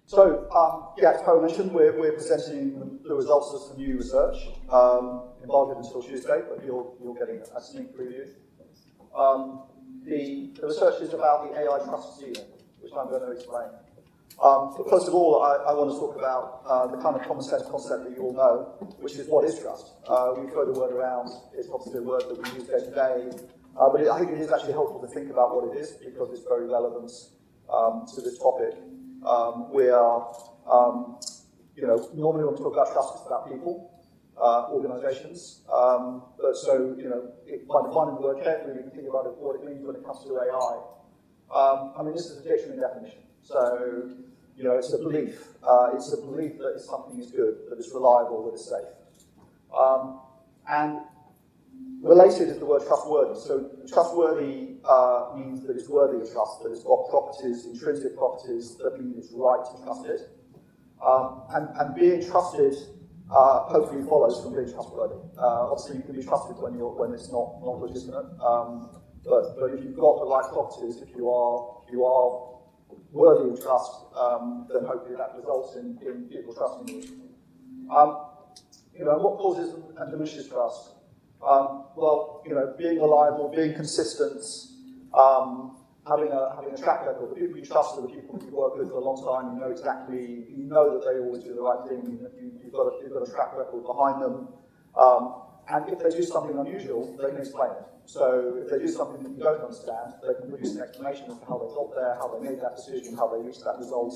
So, as Poe mentioned, we're presenting the results of some new research, embargoed until Tuesday, but you're getting a sneak preview. The research is about the AI trust ceiling, which I'm going to explain. But first of all, I want to talk about the kind of common sense concept that you all know, which is what is trust. We throw the word around. It's obviously a word that we use day to day, but I think it is actually helpful to think about what it is because it's very relevant to this topic. We are, normally when we talk about trust, it's about people, organizations. But so, by defining the word carefully, we can think about what it means when it comes to AI. This is a dictionary definition. So, it's a belief. It's a belief that something is good, that it's reliable, that it's safe. And related is the word trustworthy. So trustworthy means that it's worthy of trust, that it's got properties, intrinsic properties, that mean it's right to trust it. And being trusted hopefully follows from being trustworthy. Obviously, you can be trusted when it's not legitimate. But if you've got the right properties, if you are worthy of trust, then hopefully that results in people trusting you. What causes and diminishes trust? Being reliable, being consistent, having a track record. The people you trust are the people you work with for a long time. You know that they always do the right thing. You've got a track record behind them. And if they do something unusual, they can explain it. So if they do something that you don't understand, they can produce an explanation as to how they got there, how they made that decision, how they reached that result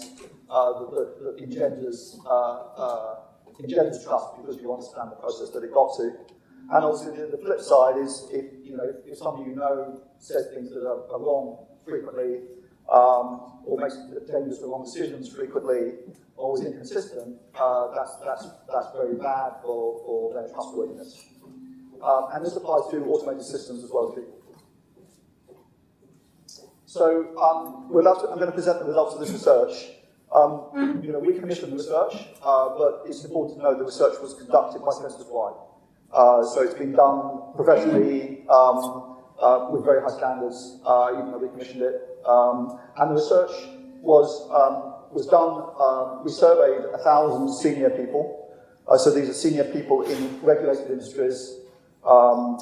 that engenders trust because you understand the process that it got to. And obviously the flip side is if somebody you know says things that are wrong frequently, or makes dangerous or wrong decisions frequently, or is inconsistent, that's very bad for their trustworthiness. And this applies to automated systems as well as people. So I'm going to present the results of this research. We commissioned the research, but it's important to know the research was conducted by Spencer-Wide. So it's been done professionally with very high standards, even though we commissioned it. And the research was done. We surveyed 1,000 senior people. So these are senior people in regulated industries, 4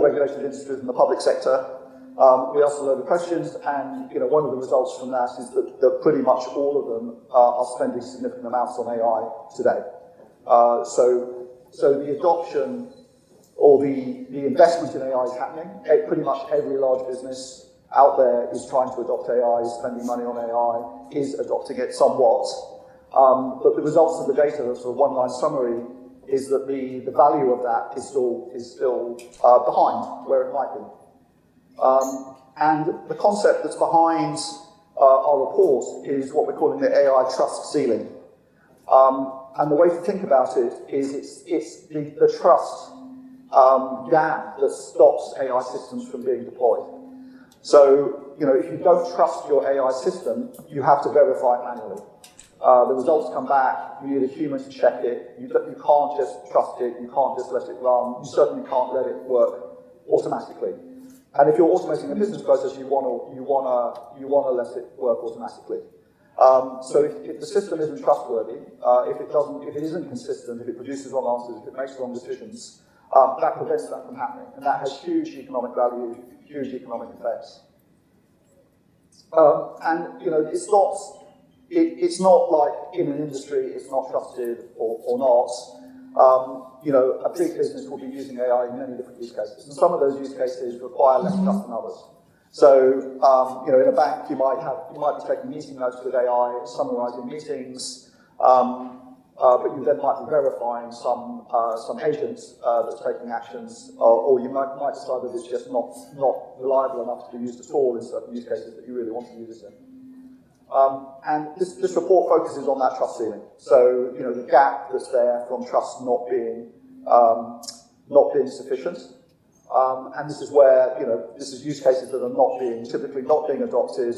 regulated industries in the public sector. We asked a load of questions, and one of the results from that is that pretty much all of them are spending significant amounts on AI today. So the adoption or the investment in AI is happening. Pretty much every large business out there is trying to adopt AI, is spending money on AI, is adopting it somewhat. But the results of the data, the sort of one-line summary, is that the value of that is still behind where it might be. And the concept that's behind our report is what we're calling the AI trust ceiling. And the way to think about it is it's the trust gap that stops AI systems from being deployed. So, if you don't trust your AI system, you have to verify it manually. The results come back, you need a human to check it, you can't just trust it, you can't just let it run, you certainly can't let it work automatically. And if you're automating a business process, you want to let it work automatically. So if the system isn't trustworthy, if it isn't consistent, if it produces wrong answers, if it makes wrong decisions, that prevents that from happening, and that has huge economic value, huge economic effects. It's not like in an industry it's not trusted or not. A big business will be using AI in many different use cases, and some of those use cases require less trust than others. So, in a bank, you might be taking meeting notes with AI, summarizing meetings, but you then might be verifying some agent that's taking actions, or you might decide that it's just not reliable enough to be used at all in certain use cases that you really want to use it in. And this report focuses on that trust ceiling. So, the gap that's there from trust not being sufficient. And this is where, this is use cases that are typically not being adopted,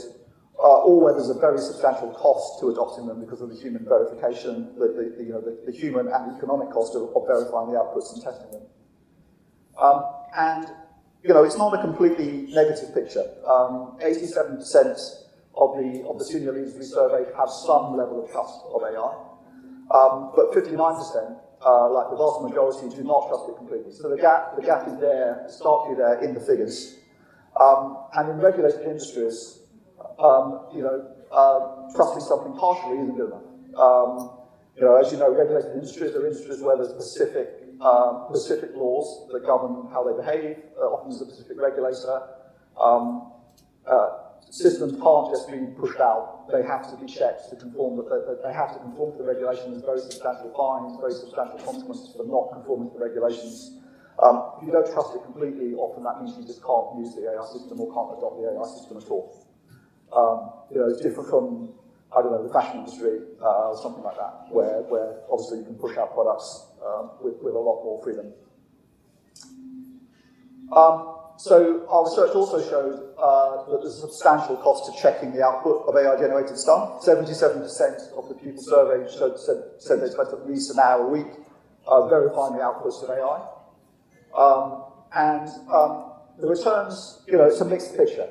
or where there's a very substantial cost to adopting them because of the human verification, the human and economic cost of verifying the outputs and testing them. And it's not a completely negative picture. 87% of the senior leaders we surveyed have some level of trust of AI. But 59%, like the vast majority, do not trust it completely. So the gap is there, starkly there in the figures. And in regulated industries, trusting something partially isn't good enough. As you know, regulated industries are industries where there's specific laws that govern how they behave. Often there's a specific regulator. Systems can't just be pushed out. They have to be checked to conform. They have to conform to the regulations. Very substantial fines, very substantial consequences for not conforming to the regulations. If you don't trust it completely, often that means you just can't use the AI system or can't adopt the AI system at all. It's different from, I don't know, the fashion industry or something like that, where obviously you can push out products with a lot more freedom. So our research also showed that there's a substantial cost to checking the output of AI-generated stuff. 77% of the people surveyed said they spent at least an hour a week verifying the outputs of AI. The returns, it's a mixed picture.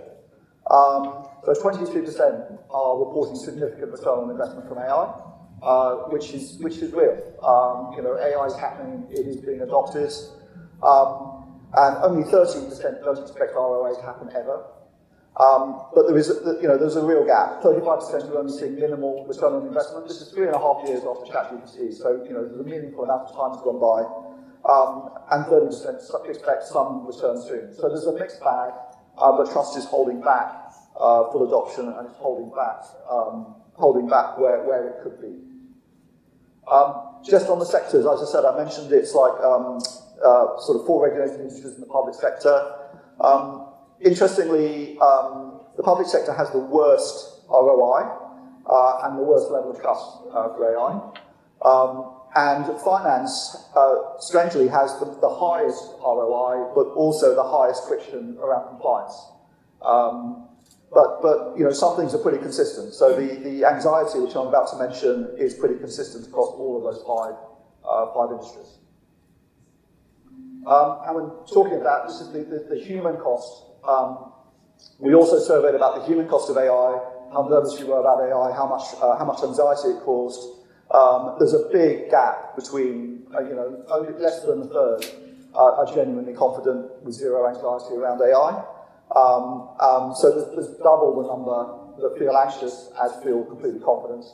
So 23% are reporting significant return on investment from AI, which is real. AI is happening, it is being adopted, and only 13% don't expect ROA to happen ever. But there's a real gap. 35% are only seeing minimal return on investment. This is 3.5 years after ChatGPT, so there's a meaningful amount of time has gone by. And 30% expect some return soon. So there's a mixed bag, but trust is holding back full adoption, and it's holding back where it could be. Just on the sectors, as I said, I mentioned it's like sort of 4 regulated industries in the public sector. Interestingly, the public sector has the worst ROI and the worst level of trust for AI. And finance, strangely, has the highest ROI, but also the highest friction around compliance. But some things are pretty consistent. So the anxiety, which I'm about to mention, is pretty consistent across all of those five industries. And when talking about this is the human cost. We also surveyed about the human cost of AI, how nervous you were about AI, how much anxiety it caused. There's a big gap between, only less than a third are genuinely confident with zero anxiety around AI. So there's double the number that feel anxious as feel completely confident.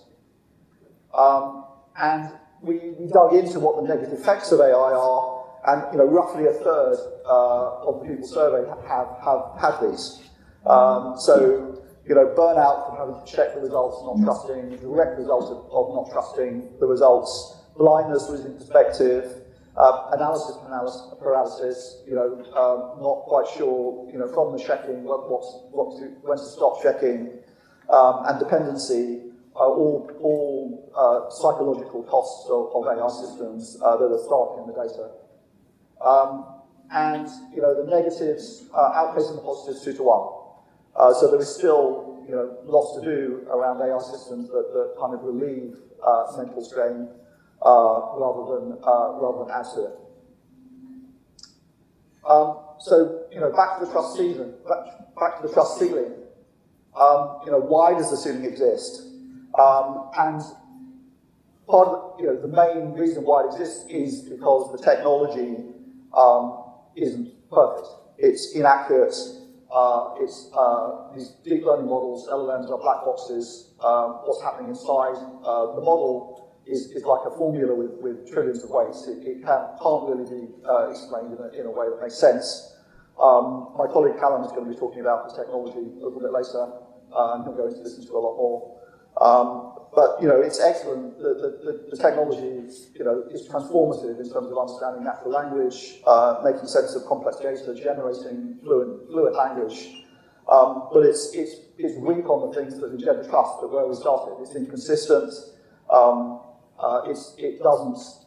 And we dug into what the negative effects of AI are, and roughly a third of the people surveyed have had these. So burnout from having to check the results, not trusting, the direct result of not trusting the results, blindness, losing perspective, analysis paralysis, not quite sure, from the checking, when to stop checking, and dependency, all psychological costs of AI systems that are stark in the data. And the negatives outpacing the positives 2 to 1. So there is still lots to do around AI systems that kind of relieve mental strain rather than add to it. So back to the trust ceiling. Back to the trust ceiling. Why does the ceiling exist? And part of the main reason why it exists is because the technology isn't perfect. It's inaccurate. These deep learning models, LLMs, are black boxes. What's happening inside the model is like a formula with trillions of weights. It can't really be explained in a way that makes sense. My colleague Callum is going to be talking about the technology a little bit later, and he'll go into this into a lot more. But it's excellent. The technology is transformative in terms of understanding natural language, making sense of complex data, generating fluent language. But it's weak on the things that engender trust, that where we started. It's inconsistent.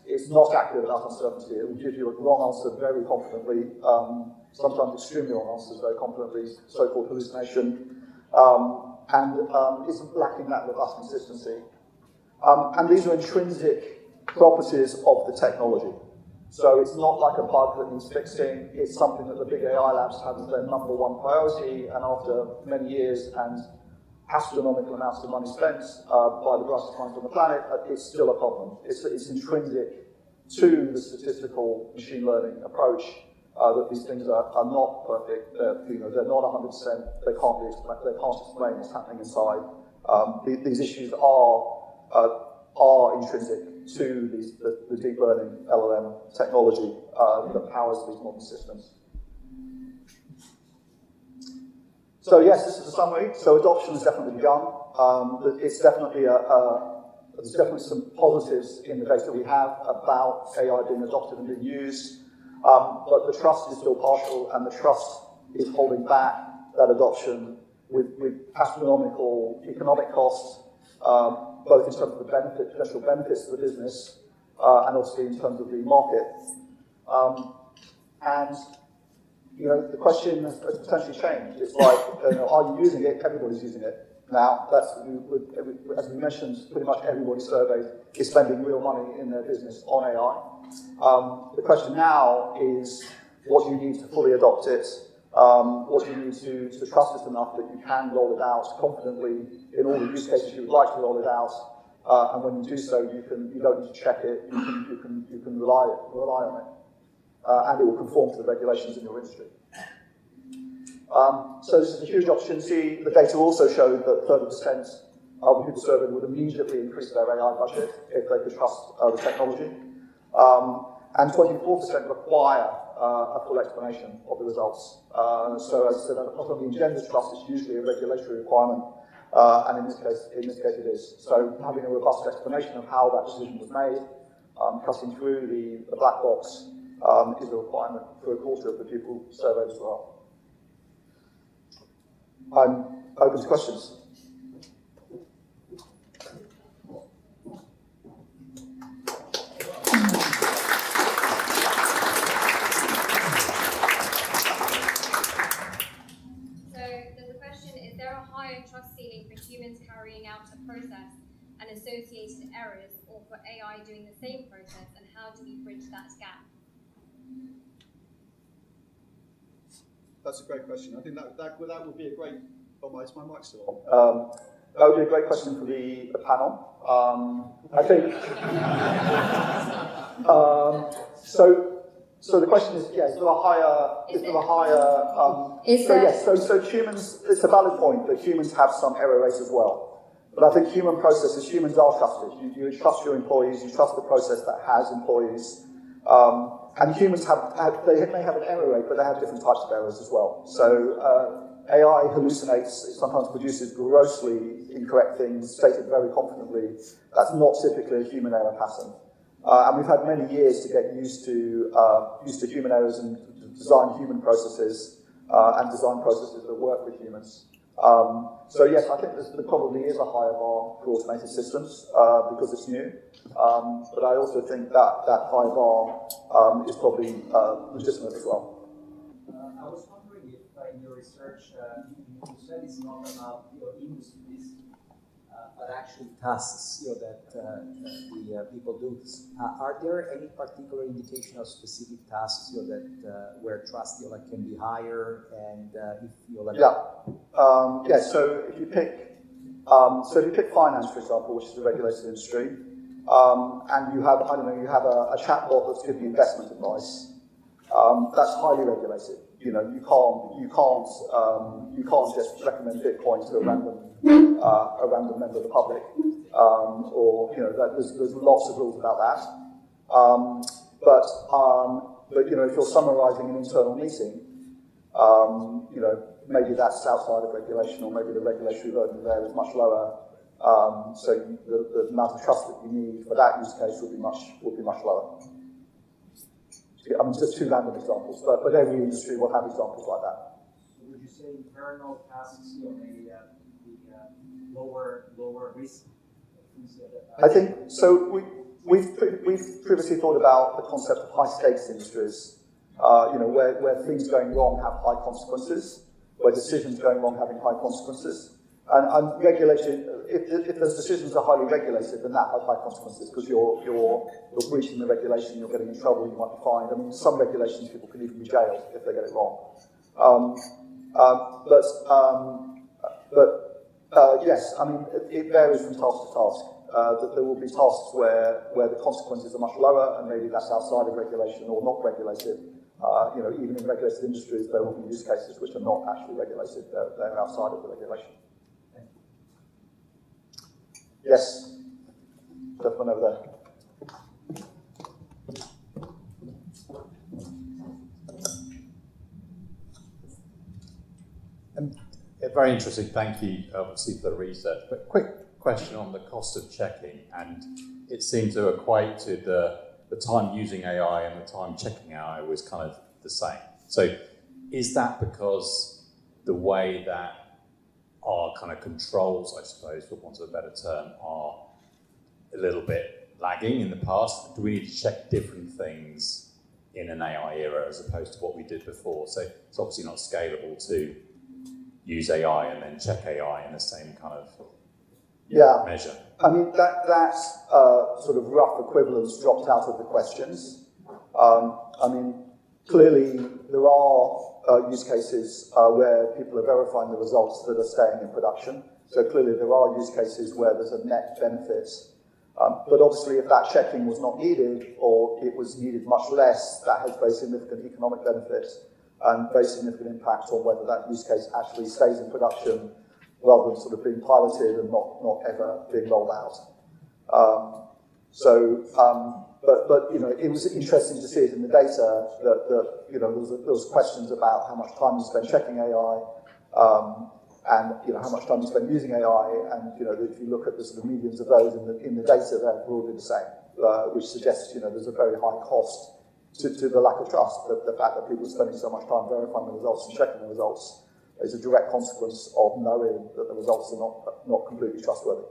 It's not accurate about uncertainty. It will give you a wrong answer very confidently, sometimes extremely wrong answers very confidently, so-called hallucination. And is lacking that robust consistency. And these are intrinsic properties of the technology. So it's not like a bug that needs fixing. It's something that the big AI labs have as their #1 priority, and after many years and astronomical amounts of money spent by the brightest minds on the planet, it's still a problem. It's intrinsic to the statistical machine learning approach that these things are not perfect. They're not 100%. They can't explain what's happening inside. These issues are intrinsic to the deep learning LLM technology that powers these modern systems. So yes, this is a summary. So adoption has definitely begun. It's definitely there's definitely some positives in the data we have about AI being adopted and being used, but the trust is still partial, and the trust is holding back that adoption with astronomical economic costs, both in terms of the potential benefits to the business, and obviously in terms of the market. And the question has potentially changed. It's like, are you using it? Everybody's using it now. As we mentioned, pretty much everybody surveyed is spending real money in their business on AI. The question now is, what do you need to fully adopt it? What do you need to trust it enough that you can roll it out confidently in all the use cases you would like to roll it out? And when you do so, you don't need to check it. You can rely on it. And it will conform to the regulations in your industry. So this is a huge opportunity. The data also showed that 30% of the people surveyed would immediately increase their AI budget if they could trust the technology. And 24% require a full explanation of the results. So as I said, not only engenders trust, it's usually a regulatory requirement. And in this case it is. So having a robust explanation of how that decision was made, cutting through the black box, is a requirement for a quarter of the people surveyed as well. I'm open to questions. Humans carrying out a process and associated errors, or for AI doing the same process, and how do we bridge that gap? That's a great question. I think that would be a great. Oh, is my mic still on? That would be a great question for the panel. I think. So the question is, is there a higher? So humans. It's a valid point that humans have some error rates as well. But I think humans are trusted. You trust your employees. You trust the process that has employees. And humans they may have an error rate, but they have different types of errors as well. So AI hallucinates. It sometimes produces grossly incorrect things, stated very confidently. That's not typically a human error pattern. And we've had many years to get used to human errors and to design human processes and design processes that work with humans. So yes, I think there probably is a higher bar for automated systems because it's new. But I also think that high bar is probably legitimate as well. I was wondering if in your research you said it's not about industries, but actually tasks that the people do. Are there any particular indication of specific tasks that where trust can be higher, and if So if you pick finance, for example, which is a regulated industry, and you have a chatbot that's giving investment advice, that's highly regulated. You can't just recommend Bitcoin to a random member of the public, there's lots of rules about that. But if you're summarising an internal meeting, maybe that's outside of regulation, or maybe the regulatory burden there is much lower. So the amount of trust that you need for that use case would be much lower. I mean, just two random examples, but every industry will have examples like that. So would you say internal tasks, maybe lower risk? I think so. We've previously thought about the concept of high stakes industries, where things going wrong have high consequences, where decisions going wrong having high consequences. And regulated, if those decisions are highly regulated, then that has high consequences because you're breaching the regulation, you're getting in trouble, you might be fined. I mean, some regulations people can even be jailed if they get it wrong. But Yes, I mean, it varies from task to task. That there will be tasks where the consequences are much lower, and maybe that's outside of regulation or not regulated. Even in regulated industries, there will be use cases which are not actually regulated. They're outside of the regulation. Yes, gentleman over there. Very interesting, thank you obviously for the research. But quick question on the cost of checking, and it seemed to equate to the time using AI and the time checking AI was kind of the same. So is that because the way that our kind of controls, I suppose, for want of a better term, are a little bit lagging in the past? Do we need to check different things in an AI era as opposed to what we did before? So it's obviously not scalable to use AI and then check AI in the same kind of measure. I mean, that sort of rough equivalence dropped out of the questions. I mean, clearly there are use cases where people are verifying the results that are staying in production. So clearly there are use cases where there's a net benefit. But obviously if that checking was not needed, or it was needed much less, that has very significant economic benefits and very significant impact on whether that use case actually stays in production rather than sort of being piloted and not ever being rolled out. But it was interesting to see it in the data that there was questions about how much time you spend checking AI, and how much time you spend using AI, and if you look at the sort of medians of those in the data, they're broadly the same, which suggests there's a very high cost to the lack of trust. The fact that people are spending so much time verifying the results and checking the results is a direct consequence of knowing that the results are not completely trustworthy.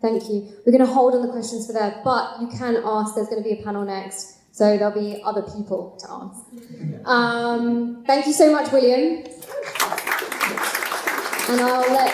Thank you. We're going to hold on the questions for there, but you can ask. There's going to be a panel next, so there'll be other people to ask. Thank you so much, William. And I'll let